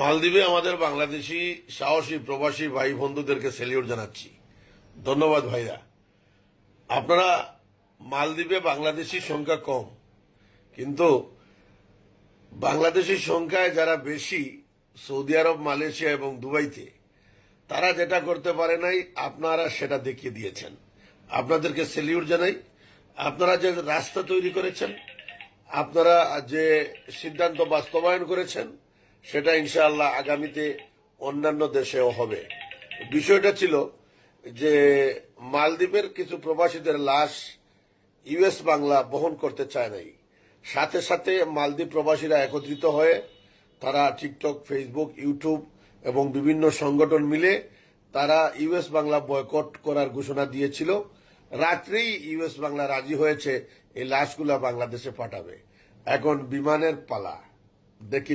মালদ্বীপে আমাদের বাংলাদেশি সাহসী প্রবাসী ভাই বন্ধুদেরকে সেলিউট জানাচ্ছি। ধন্যবাদ ভাইরা। আপনারা মালদ্বীপে বাংলাদেশির সংখ্যা কম, কিন্তু বাংলাদেশির সংখ্যায় যারা বেশি সৌদি আরব, মালয়েশিয়া এবং দুবাইতে, তারা যেটা করতে পারে নাই আপনারা সেটা দেখিয়ে দিয়েছেন। আপনাদেরকে সেলিউট জানাই। আপনারা যে রাস্তা তৈরি করেছেন, আপনারা যে সিদ্ধান্ত বাস্তবায়ন করেছেন, সেটা ইনশাআল্লাহ আগামীতে অন্যান্য দেশেও হবে। বিষয়টা ছিল যে মালদ্বীপের কিছু প্রবাসীদের লাশ ইউএস বাংলা বহন করতে চায় নাই। সাথে সাথে মালদ্বীপ প্রবাসীরা একত্রিত হয়ে তারা টিকটক, ফেসবুক, ইউটিউব এবং বিভিন্ন সংগঠন মিলে তারা ইউএস বাংলা বয়কট করার ঘোষণা দিয়েছিল। রাত্রেই ইউএস বাংলা রাজি হয়েছে এই লাশগুলা বাংলাদেশে পাঠাবে। এখন বিমানের পালা, দেখি